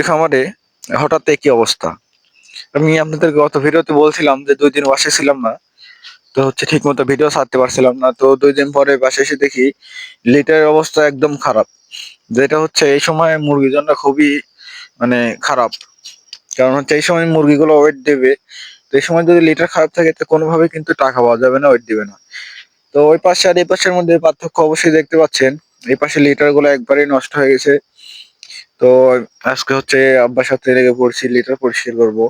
খামারে হঠাৎ একই অবস্থা। আমি আপনাদের গত ভিডিওতে বলছিলাম যে ২ দিন বাসায় ছিলাম না। তো ঠিক মতো ভিডিও ছাড়তে পারছিলাম না। তো ২ দিন পরে বাসায় এসে দেখি লিটারের অবস্থা একদম খারাপ। যেটা এই সময় মুরগির জন্য খুবই মানে খারাপ। কারণ এই সময় মুরগিগুলো ওয়েট দেবে। তো এই সময় যদি লিটার খারাপ থাকে তো কোনোভাবেই কিন্তু টাকা পাওয়া যাবে না, ওয়েট দিবে না। তো ওই পাশে আর এই পাশের মধ্যে পার্থক্য অবশ্যই দেখতে পাচ্ছেন। এই পাশে লিটার গুলো একবারেই নষ্ট হয়ে গেছে। তো আজকে আব্বার সাথে লেগে পড়ছি লিটার পরিষ্কার করবো।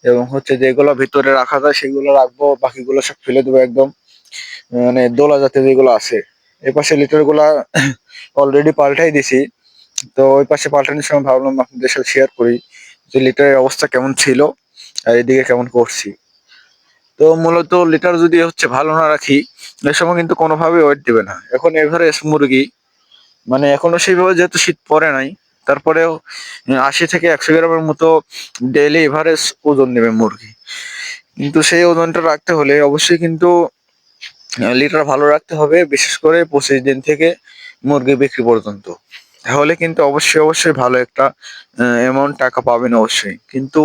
এবং যেগুলো ভিতরে রাখা যায় সেগুলো রাখবো, বাকিগুলো সব ফেলে দেবো একদম। মানে দোলা জাতীয় যেগুলো আছে। এপাশে লিটার গুলা অলরেডি পাল্টাই দিছি। তো ওই পাশে পাল্টানোর সময় ভাবলাম আপনাদের সাথে শেয়ার করি যে লিটারের অবস্থা কেমন ছিল আর এদিকে কেমন করছি। তো মূলত লিটার যদি ভালো না রাখি এ সময় কিন্তু কোনোভাবেই ওয়েট দিবে না। এখন এভারেজ মুরগি মানে এখনো সেইভাবে যেহেতু শীত পড়ে নাই, তারপরেও ৮০ থেকে ১০০ গ্রামের মতো ডেইলি এভারেজ ওজন নেবে মুরগি। কিন্তু সেই ওজনটা রাখতে হলে অবশ্যই কিন্তু লিটার ভালো রাখতে হবে, বিশেষ করে ২৫ দিন থেকে মুরগি বিক্রি পর্যন্ত। তাহলে কিন্তু অবশ্যই ভালো একটা অ্যামাউন্ট টাকা পাবেন অবশ্যই। কিন্তু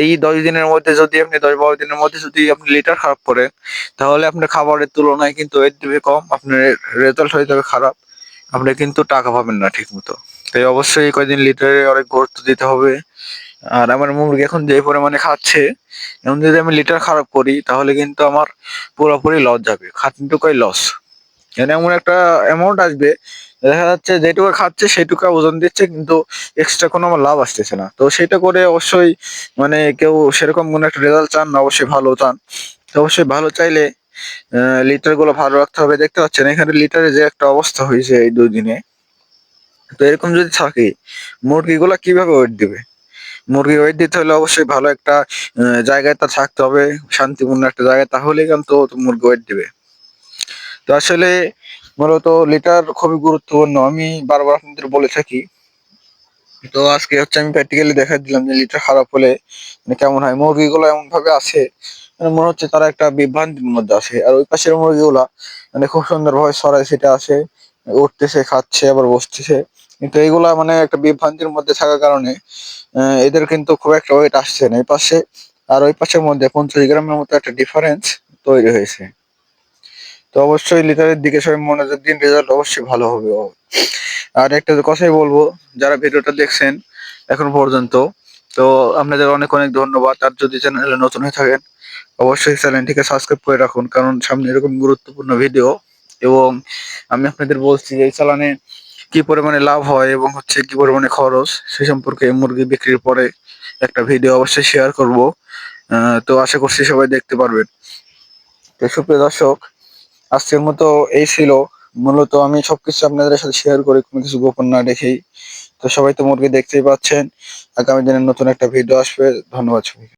এই ১০ দিনের মধ্যে যদি আপনি ১০-১২ দিনের মধ্যে যদি আপনি লিটার খারাপ করেন, তাহলে আপনার খাবারের তুলনায় কিন্তু ওয়েট দিবে কম, আপনার রেজাল্ট হয়ে যাবে খারাপ। আপনি কিন্তু টাকা পাবেন না ঠিকমতো। তাই অবশ্যই এই কয়দিন লিটারে অনেক গুরুত্ব দিতে হবে। আর আমার মুরগি এখন যে পরিমাণে খাচ্ছে, এখন যদি আমি লিটার খারাপ করি তাহলে কিন্তু আমার পুরোপুরি লস যাবে। খাটনিটুকুই লস। মানে এমন একটা অ্যামাউন্ট আসবে, দেখা যাচ্ছে যেটুকু খাচ্ছে সেটুকু ওজন দিচ্ছে কিন্তু এক্সট্রা কোনো আমার লাভ আসতেছে না। তো সেটা করে অবশ্যই মানে কেউ সেরকম কোনো একটা রেজাল্ট চান না, অবশ্যই ভালো চান। তো অবশ্যই ভালো চাইলে লিটার গুলো ভালো রাখতে হবে। দেখতে পাচ্ছেন এখানে লিটারে যে একটা অবস্থা হয়েছে এই ২ দিনে। তো এরকম যদি থাকে মুরগিগুলা কিভাবে ওয়েট দিবে? মুরগি ওয়েট দিতে হলে অবশ্যই ভালো একটা জায়গায় তার থাকতে হবে, শান্তিপূর্ণ একটা জায়গায়, তাহলেই কিন্তু মুরগি ওয়েট দিবে। তো আসলে মূলত লিটার খুবই গুরুত্বপূর্ণ। আমি বারবার আপনাদের বলে থাকি। তো আজকে আমি প্র্যাকটিক্যালি দেখাই দিলাম যে লিটার খারাপ হলে মানে কেমন হয়। মুরগিগুলো এমনভাবে আছে মানে মনে হচ্ছে তারা একটা বিভ্রান্তির মধ্যে আছে। আর ওই পাশের মুরগিগুলা মানে খুব সুন্দরভাবে ছড়ায় ছিটে আছে, উঠতেছে, খাচ্ছে, আবার বসতেছে। কিন্তু এইগুলা মানে একটা বিভ্রান্তির মধ্যে থাকার কারণে এদের কিন্তু খুব একটা ওয়েট আসছে না। এই পাশে আর ওই পাশের মধ্যে ৫০ গ্রামের মতো একটা ডিফারেন্স তৈরি হয়েছে। তো অবশ্যই লিটারের দিকে সবাই মনোযোগ দিন, রেজাল্ট অবশ্যই ভালো হবে। আর একটা কথাই বলবো, যারা ভিডিওটা দেখছেন এখন পর্যন্ত, তো আপনাদের অনেক ধন্যবাদ। আর যদি চ্যানেলে নতুন হয়ে থাকেন অবশ্যই চ্যানেলটিকে সাবস্ক্রাইব করে রাখুন, কারণ সামনে এরকম গুরুত্বপূর্ণ ভিডিও এবং আমি আপনাদের বলছি যে এই চালানে কি পরিমাণে লাভ হয় এবং কি পরিমাণে খরচ সে সম্পর্কে মুরগি বিক্রির পরে একটা ভিডিও অবশ্যই শেয়ার করব। তো আশা করছি সবাই দেখতে পারবেন। তো সুপ্রিয় দর্শক, আজকের মতো এই ছিল। মূলত আমি সবকিছু আপনাদের সাথে শেয়ার করি, কোনো কিছু গোপন না রেখেই। তো সবাই তো মুরগি দেখতেই পাচ্ছেন। আগামী দিনে নতুন একটা ভিডিও আসবে। ধন্যবাদ সবাইকে।